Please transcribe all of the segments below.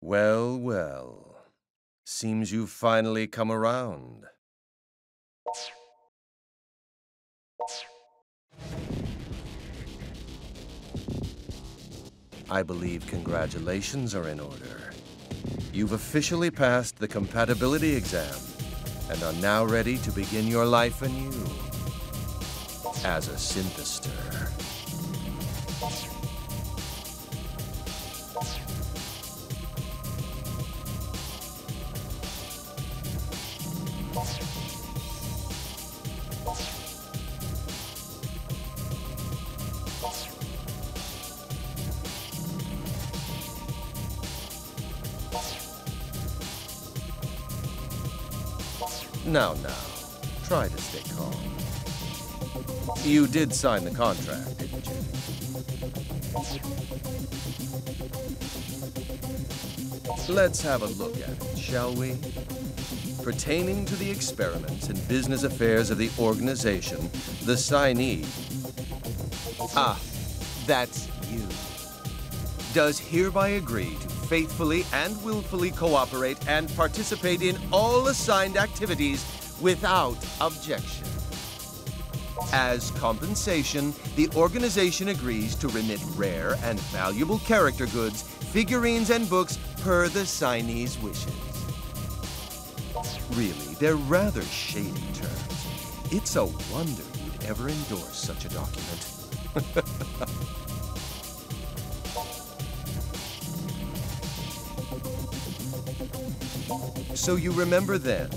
Well, well. Seems you've finally come around. I believe congratulations are in order. You've officially passed the compatibility exam and are now ready to begin your life anew as a synthester. Now, try to stay calm. You did sign the contract, didn't you? Let's have a look at it, shall we? Pertaining to the experiments and business affairs of the organization, the signee... Ah, that's you. Does hereby agree to faithfully and willfully cooperate and participate in all assigned activities without objection. As compensation, the organization agrees to remit rare and valuable character goods, figurines, and books per the signee's wishes. Really, they're rather shady terms. It's a wonder you'd ever endorse such a document. So you remember then,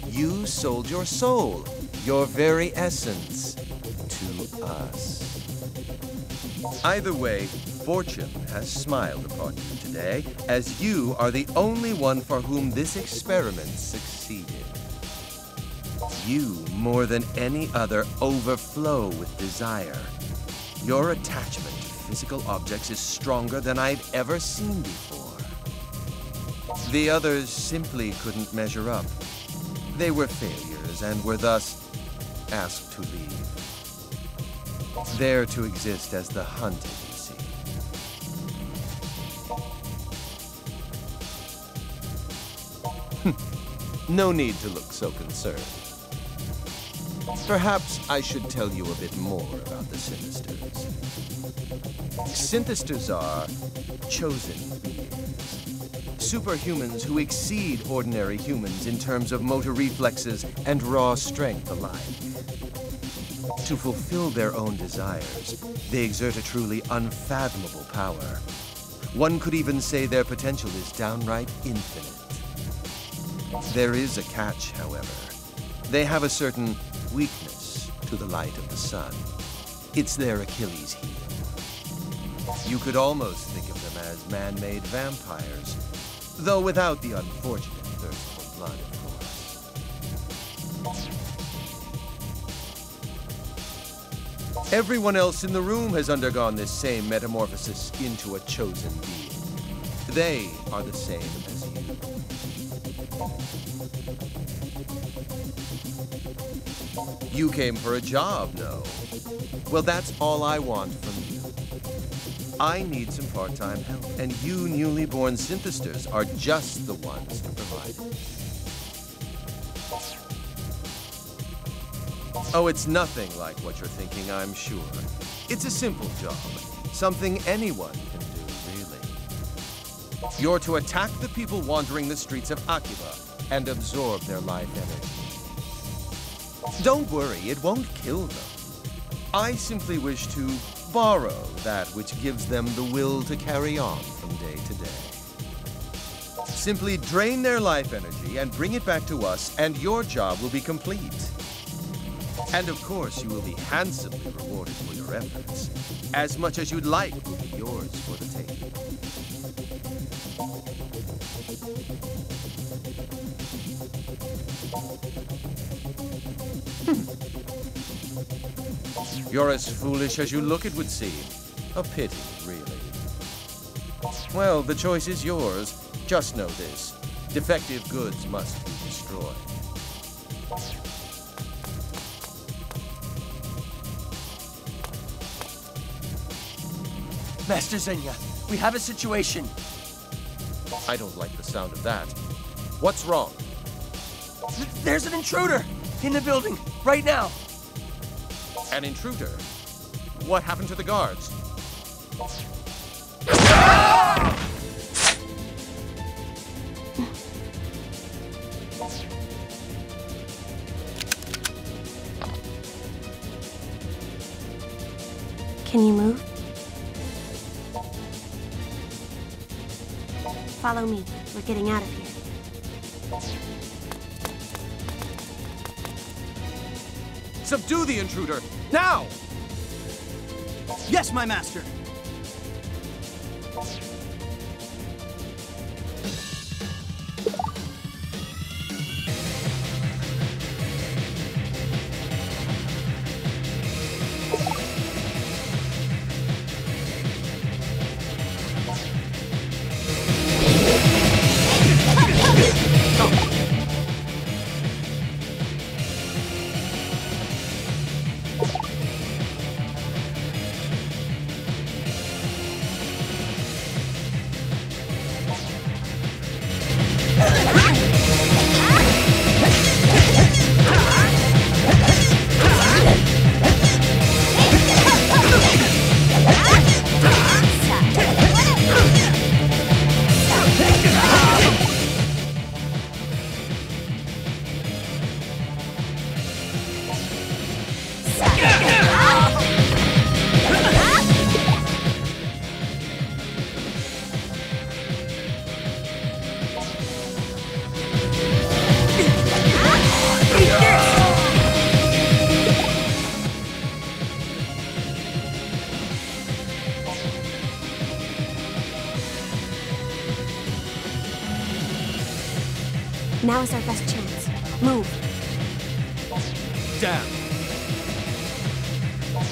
you sold your soul, your very essence, to us. Either way, fortune has smiled upon you today, as you are the only one for whom this experiment succeeded. You, more than any other, overflow with desire. Your attachment to physical objects is stronger than I've ever seen before. The others simply couldn't measure up. They were failures and were thus asked to leave. There to exist as the hunted, you see. No need to look so concerned. Perhaps I should tell you a bit more about the Synthesters. Synthesters are chosen beings. Superhumans who exceed ordinary humans in terms of motor reflexes and raw strength alike. To fulfill their own desires, they exert a truly unfathomable power. One could even say their potential is downright infinite. There is a catch, however. They have a certain weakness to the light of the sun. It's their Achilles heel. You could almost think of them as man-made vampires, though without the unfortunate thirst for blood, of course. Everyone else in the room has undergone this same metamorphosis into a chosen being. They are the same as you. You came for a job, no? Well, that's all I want from you. I need some part-time help, and you newly born synthesters are just the ones to provide it. Oh, it's nothing like what you're thinking, I'm sure. It's a simple job. Something anyone can do, really. You're to attack the people wandering the streets of Akiba and absorb their life energy. Don't worry, it won't kill them. I simply wish to borrow that which gives them the will to carry on from day to day. Simply drain their life energy and bring it back to us, and your job will be complete. And of course, you will be handsomely rewarded for your efforts. As much as you'd like will be yours for the taking. You're as foolish as you look, it would seem. A pity, really. Well, the choice is yours. Just know this. Defective goods must be destroyed. Master Xenia, we have a situation. I don't like the sound of that. What's wrong? There's an intruder in the building right now. An intruder? What happened to the guards? Can you move? Follow me. We're getting out of here. Subdue the intruder! Now! Yes, my master. Now is our best chance. Move. Damn!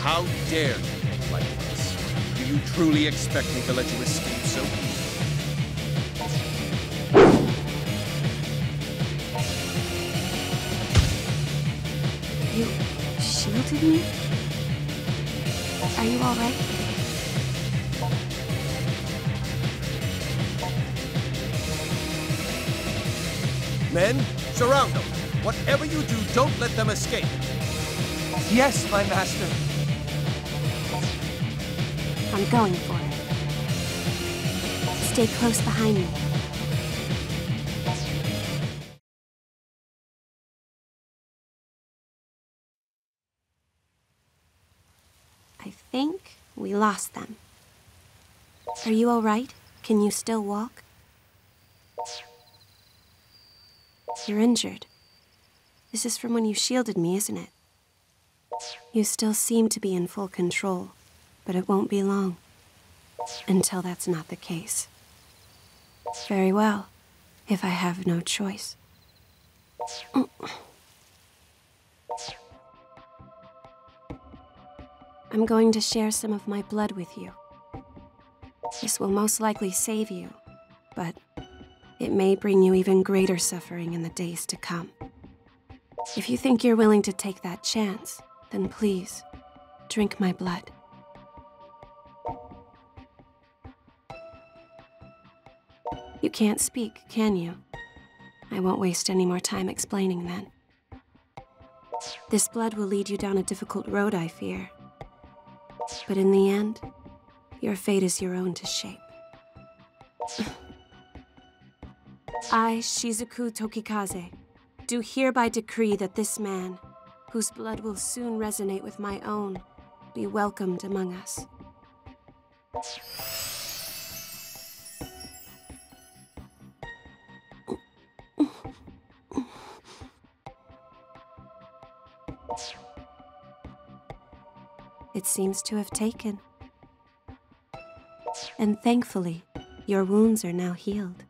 How dare you think like this? Do you truly expect me to let you escape so easily? You shielded me? Are you all right? Men, surround them. Whatever you do, don't let them escape. Yes, my master. I'm going for it. Stay close behind me. I think we lost them. Are you all right? Can you still walk? You're injured. This is from when you shielded me, isn't it? You still seem to be in full control, but it won't be long. Until that's not the case. Very well, if I have no choice. I'm going to share some of my blood with you. This will most likely save you, but it may bring you even greater suffering in the days to come. If you think you're willing to take that chance, then please, drink my blood. You can't speak, can you? I won't waste any more time explaining then. This blood will lead you down a difficult road, I fear. But in the end, your fate is your own to shape. I, Shizuku Tokikaze, do hereby decree that this man, whose blood will soon resonate with my own, be welcomed among us. It seems to have taken. And thankfully, your wounds are now healed.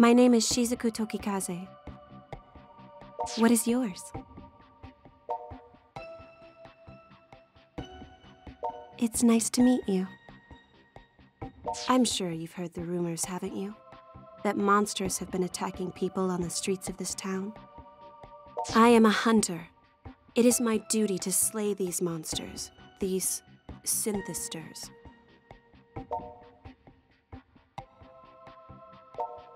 My name is Shizuku Tokikaze. What is yours? It's nice to meet you. I'm sure you've heard the rumors, haven't you? that monsters have been attacking people on the streets of this town? I am a hunter. It is my duty to slay these monsters, these synthesters.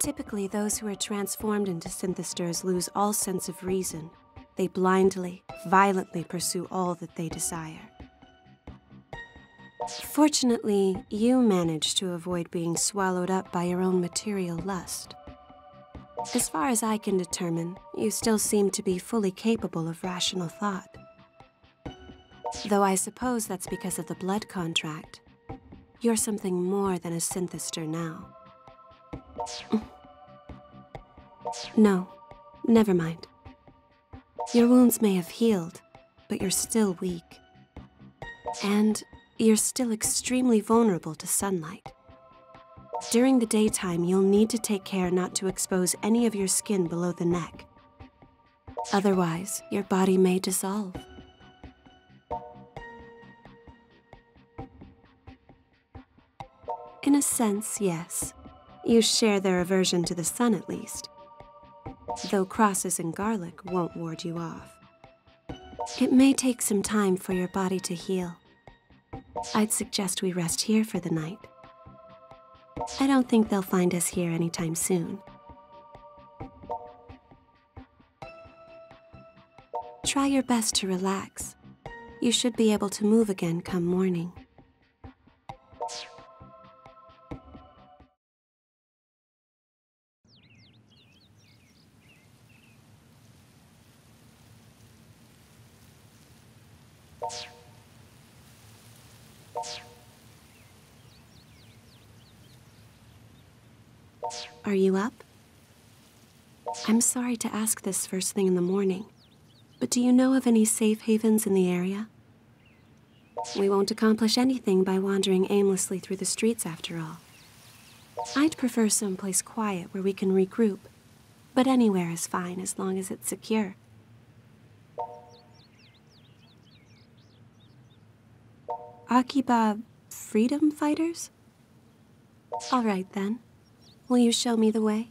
Typically, those who are transformed into synthesters lose all sense of reason. They blindly, violently pursue all that they desire. Fortunately, you managed to avoid being swallowed up by your own material lust. As far as I can determine, you still seem to be fully capable of rational thought. Though I suppose that's because of the blood contract. You're something more than a synthester now. No, never mind. Your wounds may have healed, but you're still weak. And you're still extremely vulnerable to sunlight. During the daytime, you'll need to take care not to expose any of your skin below the neck. Otherwise, your body may dissolve. In a sense, yes. You share their aversion to the sun at least. Though crosses and garlic won't ward you off. It may take some time for your body to heal. I'd suggest we rest here for the night. I don't think they'll find us here anytime soon. Try your best to relax. You should be able to move again come morning. Are you up? I'm sorry to ask this first thing in the morning, but do you know of any safe havens in the area? We won't accomplish anything by wandering aimlessly through the streets after all. I'd prefer someplace quiet where we can regroup, but anywhere is fine as long as it's secure. Akiba freedom fighters? All right then. Will you show me the way?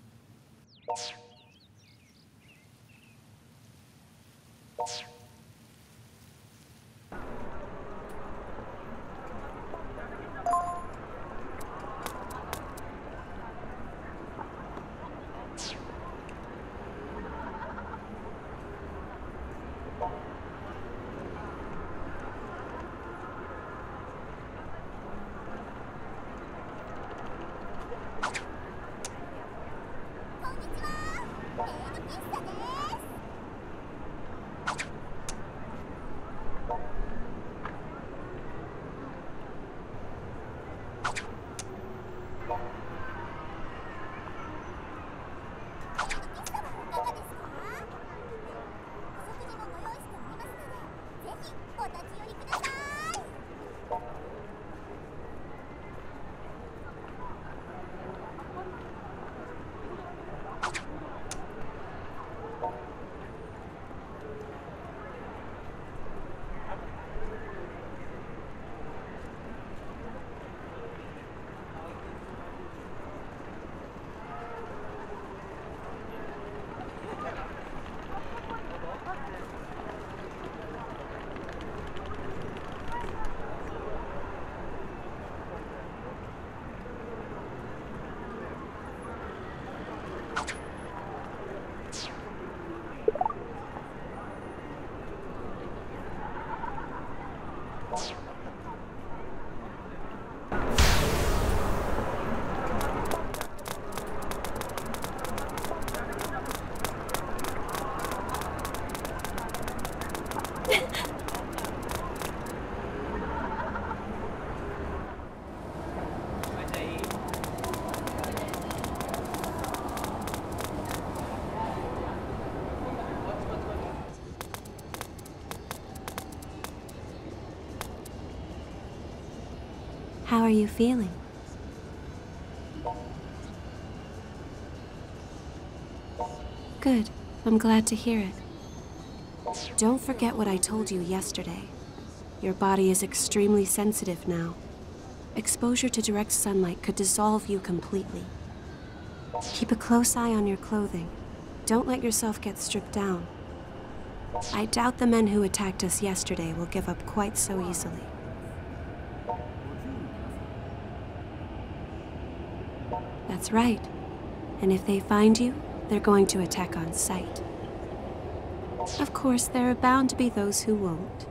How are you feeling? Good. I'm glad to hear it. Don't forget what I told you yesterday. Your body is extremely sensitive now. Exposure to direct sunlight could dissolve you completely. Keep a close eye on your clothing. Don't let yourself get stripped down. I doubt the men who attacked us yesterday will give up quite so easily. That's right. And if they find you, they're going to attack on sight. Of course, there are bound to be those who won't,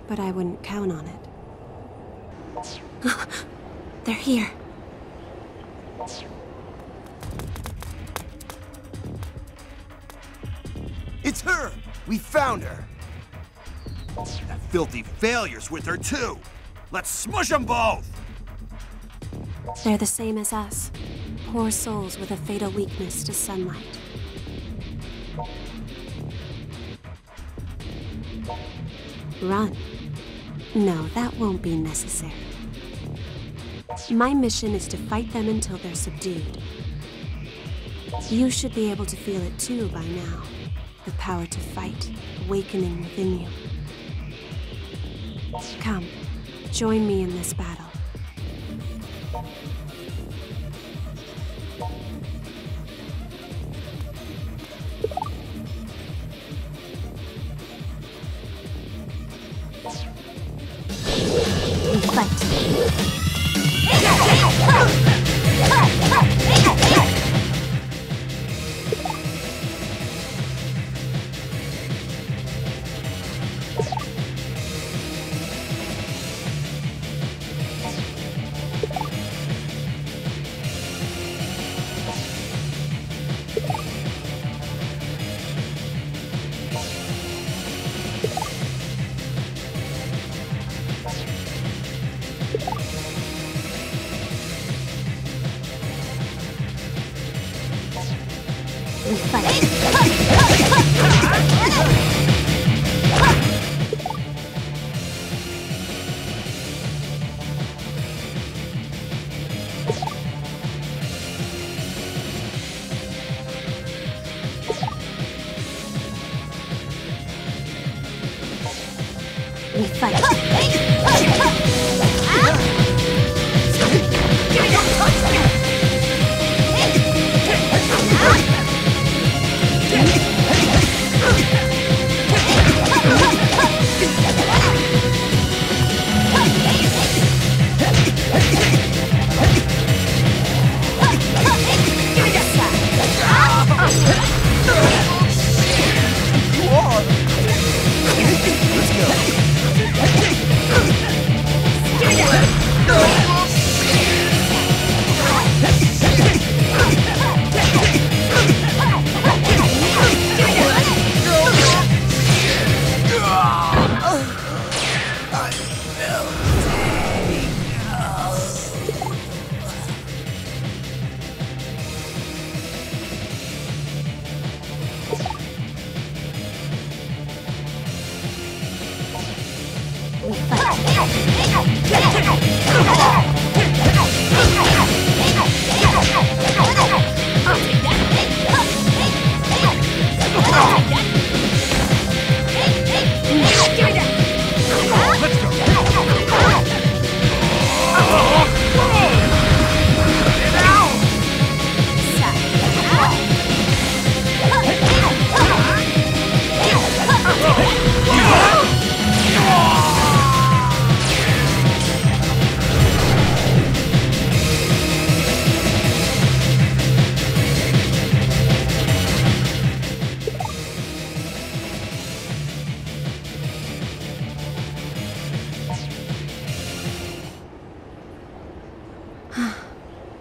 but I wouldn't count on it. They're here. It's her! We found her! That filthy failure's with her too! Let's smush them both! They're the same as us. Poor souls with a fatal weakness to sunlight. Run. No, that won't be necessary. My mission is to fight them until they're subdued. You should be able to feel it too by now. The power to fight, awakening within you. Come, join me in this battle. We fight. We fight. We fight.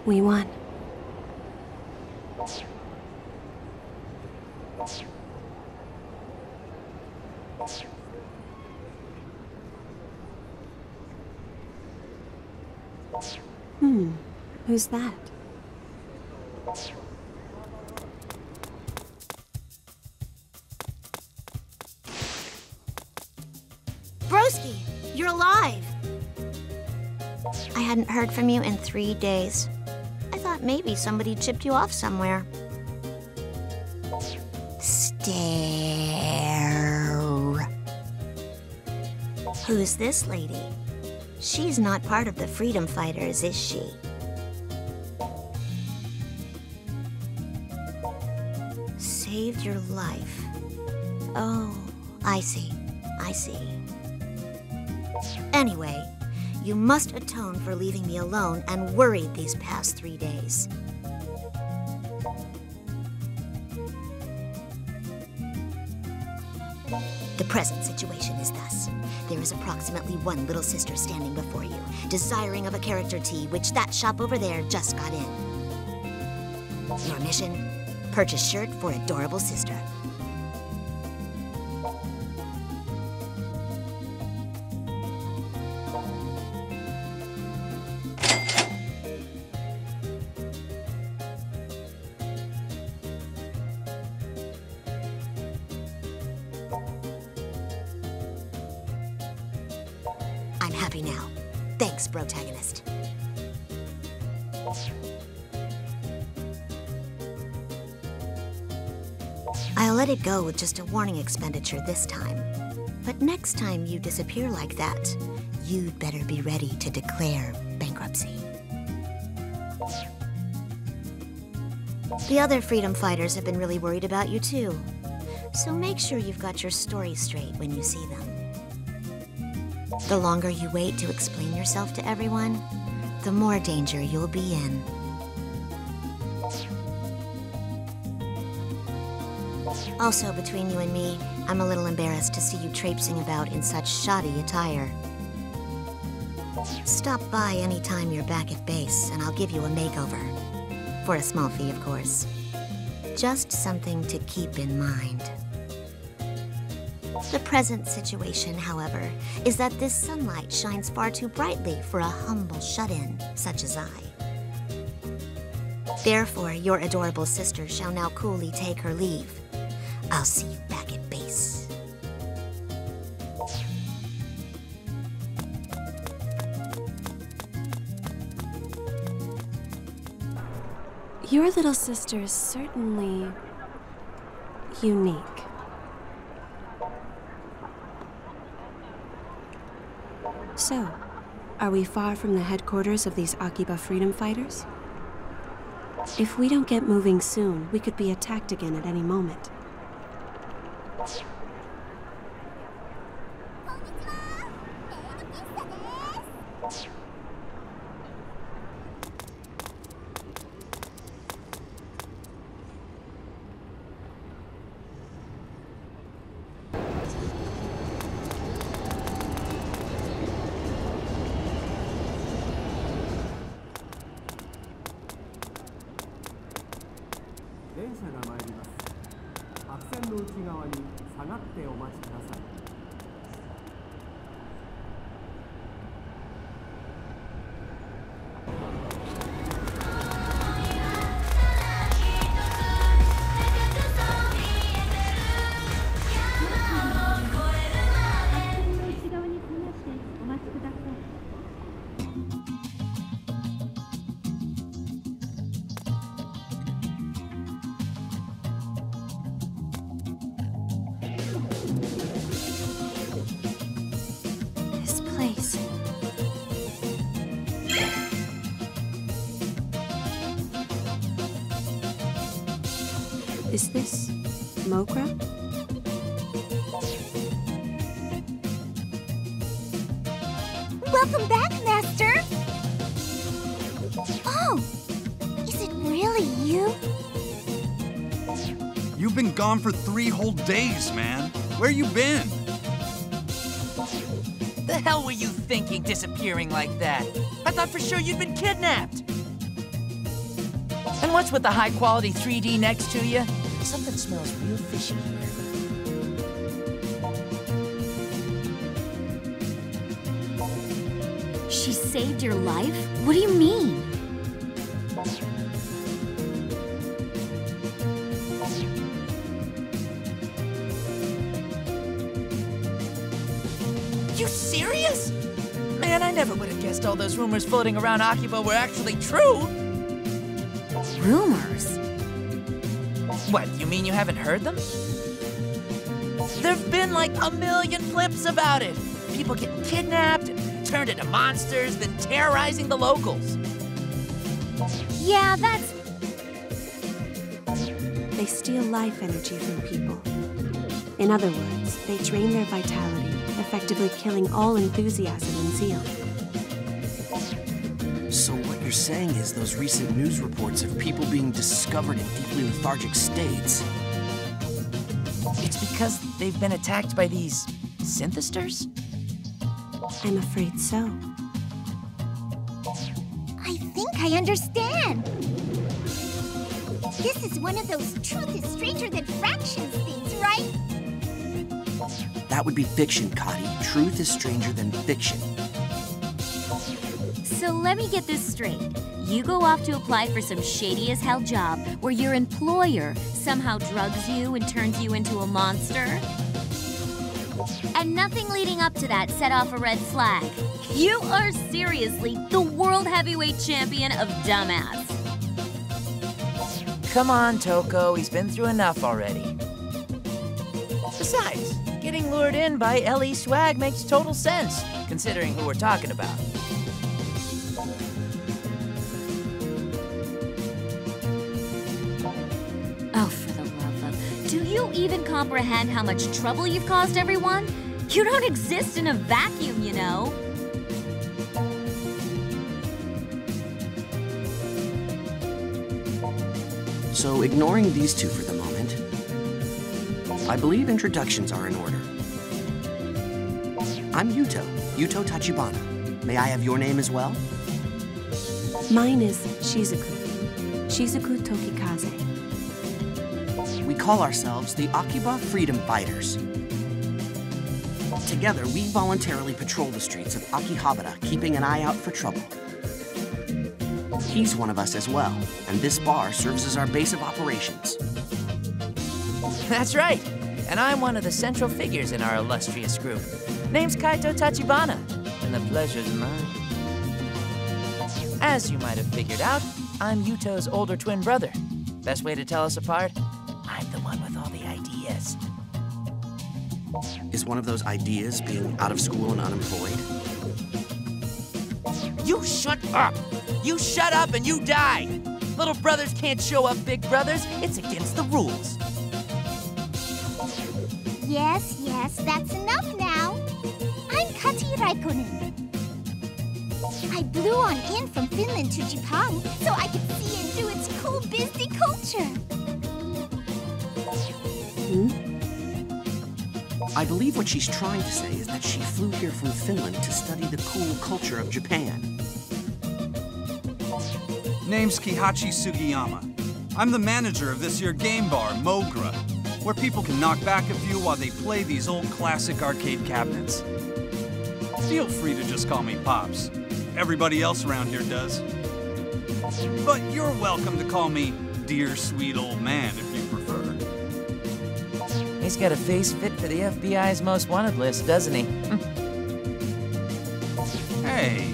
We won. Who's that? Broski, you're alive! I hadn't heard from you in 3 days. I thought maybe somebody chipped you off somewhere. Stare. Who's this lady? She's not part of the Freedom Fighters, is she? saved your life. Oh, I see. I see. Anyway, you must atone for leaving me alone and worried these past 3 days. The present situation is thus. There is approximately one little sister standing before you, desiring of a character tea, which that shop over there just got in. Your mission? Purchase shirt for adorable sister. I'm happy now. Thanks, protagonist. I'll let it go with just a warning expenditure this time. But next time you disappear like that, you'd better be ready to declare bankruptcy. The other freedom fighters have been really worried about you too. So make sure you've got your story straight when you see them. The longer you wait to explain yourself to everyone, the more danger you'll be in. Also, between you and me, I'm a little embarrassed to see you traipsing about in such shoddy attire. Stop by anytime you're back at base, and I'll give you a makeover. For a small fee, of course. Just something to keep in mind. The present situation, however, is that this sunlight shines far too brightly for a humble shut-in such as I. Therefore, your adorable sister shall now coolly take her leave. I'll see you back at base. Your little sister is certainly unique. So, are we far from the headquarters of these Akiba freedom fighters? If we don't get moving soon, we could be attacked again at any moment. Is this Mokra? Welcome back, Master! Oh! Is it really you? You've been gone for 3 whole days, man. Where you been? The hell were you thinking disappearing like that? I thought for sure you'd been kidnapped. And what's with the high-quality 3D next to you? Something smells real fishy here. She saved your life? What do you mean? You serious? Man, I never would have guessed all those rumors floating around Akiba were actually true. Rumors? What, you mean you haven't heard them? There've been like a million flips about it. People getting kidnapped, turned into monsters, then terrorizing the locals. Yeah, that's... They they steal life energy from people. In other words, they drain their vitality, effectively killing all enthusiasm and zeal. So what you're saying is those recent news reports of people being discovered in deeply lethargic states. It's because they've been attacked by these synthesters? I'm afraid so. I think I understand. This is one of those truth is stranger than fractions things, right? That would be fiction, Cotty. Truth is stranger than fiction. So let me get this straight. You go off to apply for some shady-as-hell job where your employer somehow drugs you and turns you into a monster? And nothing leading up to that set off a red flag. You are seriously the world heavyweight champion of dumbass. Come on, Toko, he's been through enough already. Besides, getting lured in by LE swag makes total sense, considering who we're talking about. Oh, for the love of... Do you even comprehend how much trouble you've caused everyone? You don't exist in a vacuum, you know. So ignoring these two for the moment, I believe introductions are in order. I'm Yuto Tachibana. May I have your name as well? Mine is Shizuku Tokikaze. We call ourselves the Akiba Freedom Fighters. Together, we voluntarily patrol the streets of Akihabara, keeping an eye out for trouble. He's one of us as well, and this bar serves as our base of operations. That's right, and I'm one of the central figures in our illustrious group. Name's Kaito Tachibana, and the pleasure's mine. As you might have figured out, I'm Yuto's older twin brother. Best way to tell us apart? I'm the one with all the ideas. Is one of those ideas being out of school and unemployed? You shut up! You shut up and you die! Little brothers can't show up big brothers. It's against the rules. Yes, that's enough now. I'm Kati Raikkonen. I blew on in from Finland to Japan so I could see into its cool busy culture. I believe what she's trying to say is that she flew here from Finland to study the cool culture of Japan. Name's Kihachi Sugiyama. I'm the manager of this here game bar, Mogra, where people can knock back a few while they play these old classic arcade cabinets. Feel free to just call me Pops. Everybody else around here does. But you're welcome to call me Dear Sweet Old Man if you prefer. He's got a face fit for the FBI's most wanted list, doesn't he? Hey.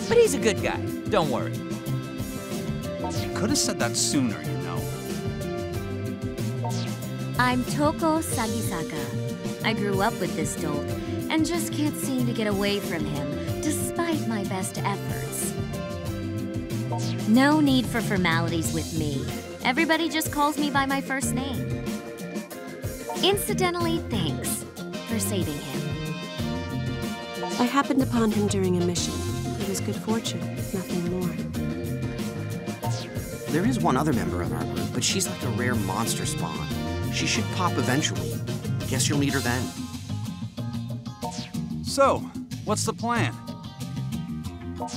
But he's a good guy, don't worry. You could have said that sooner, you know. I'm Toko Sagisaka. I grew up with this dolt and just can't seem to get away from him, despite my best efforts. No need for formalities with me. Everybody just calls me by my first name. Incidentally, thanks for saving him. I happened upon him during a mission. It was good fortune, nothing more. There is one other member of our group, but she's like a rare monster spawn. She should pop eventually. Guess you'll meet her then. So, what's the plan?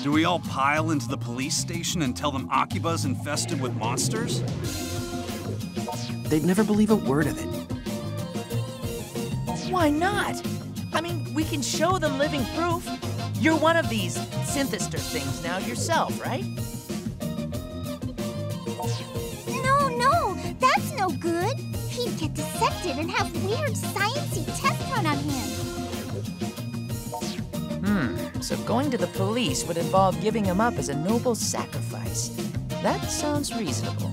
Do we all pile into the police station and tell them Akiba's infested with monsters? They'd never believe a word of it. Why not? I mean, we can show them living proof. You're one of these synthester things now yourself, right? No, that's no good. He'd get dissected and have weird sciencey tests run on him. So going to the police would involve giving him up as a noble sacrifice. That sounds reasonable.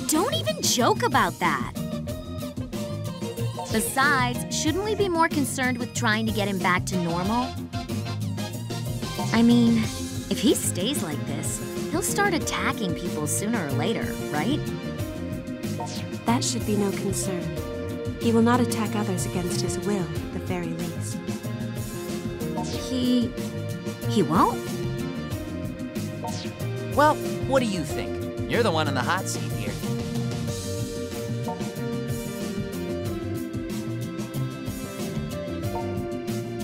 Don't even joke about that. Besides, shouldn't we be more concerned with trying to get him back to normal? I mean, if he stays like this, he'll start attacking people sooner or later, right? That should be no concern. He will not attack others against his will, at the very least. He won't? Well, what do you think? You're the one in the hot seat here.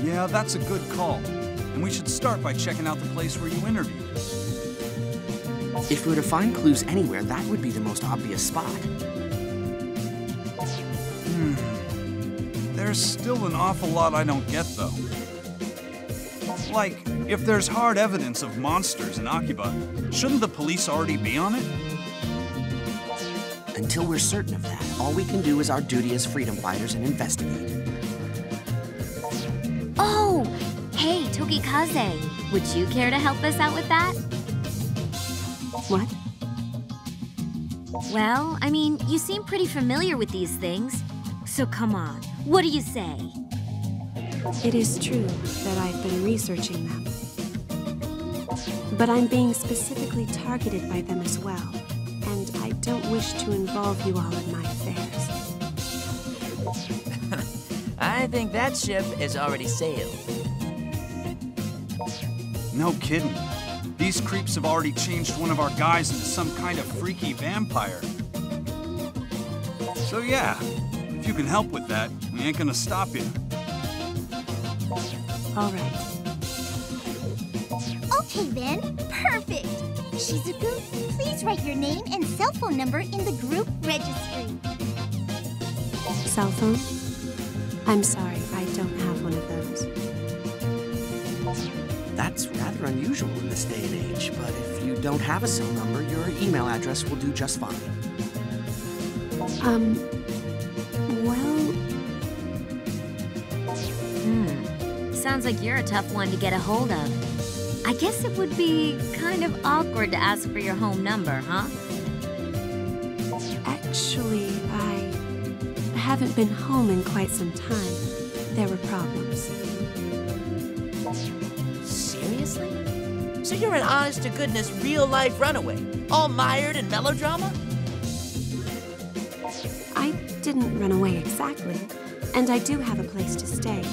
Yeah, that's a good call. And we should start by checking out the place where you interviewed. If we were to find clues anywhere, that would be the most obvious spot. There's still an awful lot I don't get, though. Like, if there's hard evidence of monsters in Akiba, shouldn't the police already be on it? Until we're certain of that, all we can do is our duty as freedom fighters and investigate. Oh! Hey, Tokikaze, would you care to help us out with that? What? Well, I mean, you seem pretty familiar with these things. So come on, what do you say? It is true that I've been researching them. But I'm being specifically targeted by them as well. And I don't wish to involve you all in my affairs. I think that ship has already sailed. No kidding. These creeps have already changed one of our guys into some kind of freaky vampire. So yeah, if you can help with that, we ain't gonna stop you. All right. Okay then, perfect. Shizuku, please write your name and cell phone number in the group registry. Cell phone? I'm sorry, I don't have one of those. That's rather unusual in this day and age, but if you don't have a cell number, your email address will do just fine. Well... Sounds like you're a tough one to get a hold of. I guess it would be kind of awkward to ask for your home number, huh? Actually, I haven't been home in quite some time. There were problems. Seriously? So you're an honest-to-goodness, real-life runaway, all mired in melodrama? I didn't run away exactly, and I do have a place to stay.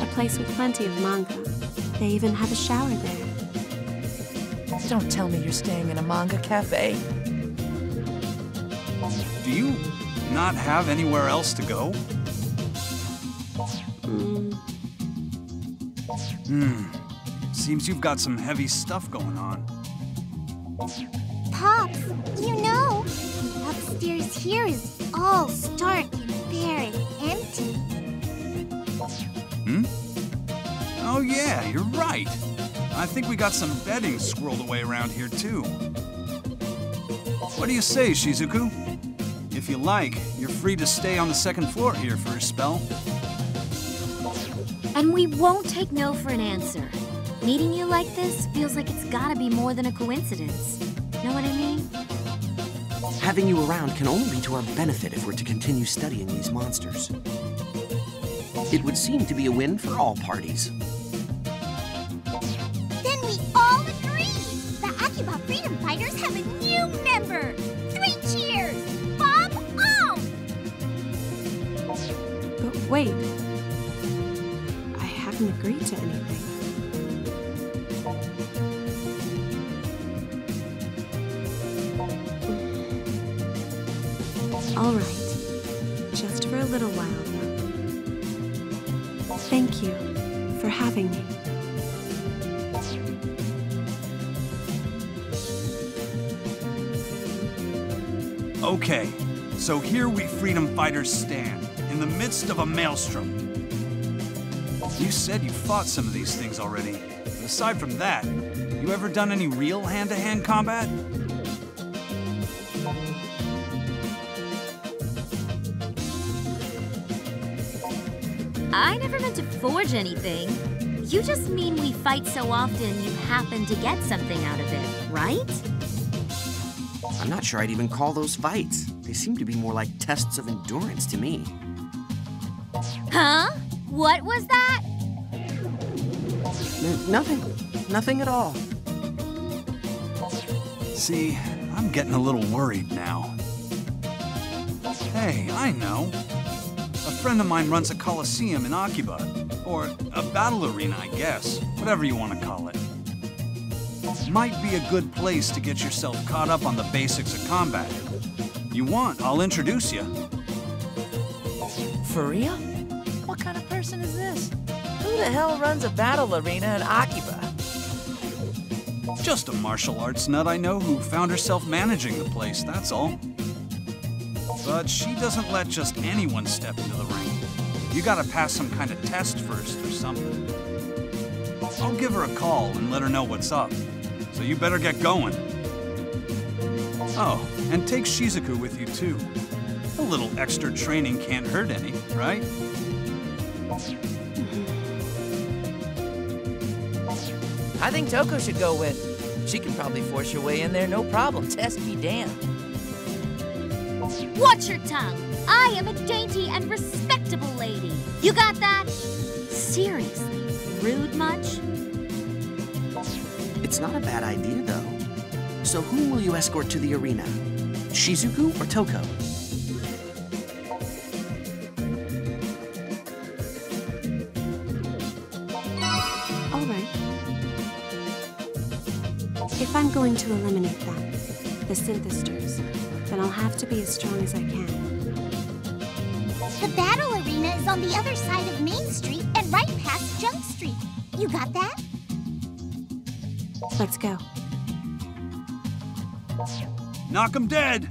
A place with plenty of manga. They even have a shower there. Don't tell me you're staying in a manga cafe. Do you not have anywhere else to go? Seems you've got some heavy stuff going on. Pops, you know, upstairs here is all stark and bare and empty. Oh yeah, you're right. I think we got some bedding squirreled away around here too. What do you say, Shizuku? If you like, you're free to stay on the second floor here for a spell. And we won't take no for an answer. Meeting you like this feels like it's gotta be more than a coincidence. Know what I mean? Having you around can only be to our benefit if we're to continue studying these monsters. It would seem to be a win for all parties. Then we all agree! The Akiba Freedom Fighters have a new member! 3 cheers! Bob on! But wait. I haven't agreed to anything. All right. Just for a little while, though. Thank you for having me. Okay, so here we freedom fighters stand, in the midst of a maelstrom. You said you fought some of these things already. But aside from that, you ever done any real hand-to-hand combat? I never meant to forge anything. You just mean we fight so often you happen to get something out of it, right? I'm not sure I'd even call those fights. They seem to be more like tests of endurance to me. Huh? What was that? Nothing. Nothing at all. See, I'm getting a little worried now. Hey, I know. A friend of mine runs a coliseum in Akiba. Or a battle arena, I guess. Whatever you want to call it. Might be a good place to get yourself caught up on the basics of combat. You want, I'll introduce you. For real? What kind of person is this? Who the hell runs a battle arena in Akiba? Just a martial arts nut I know who found herself managing the place, that's all. But she doesn't let just anyone step into the ring. You gotta pass some kind of test first or something. I'll give her a call and let her know what's up. So you better get going. Oh, and take Shizuku with you too. A little extra training can't hurt any, right? I think Toko should go with. She can probably force your way in there, no problem. Test be damned. Watch your tongue. I am a dainty and respectable lady. You got that? Seriously, rude much? It's not a bad idea, though. So whom will you escort to the arena? Shizuku or Toko? All right. If I'm going to eliminate them, the synthesters, then I'll have to be as strong as I can. The battle arena is on the other side of Main Street and right past Jump Street. You got that? Let's go. Knock 'em dead!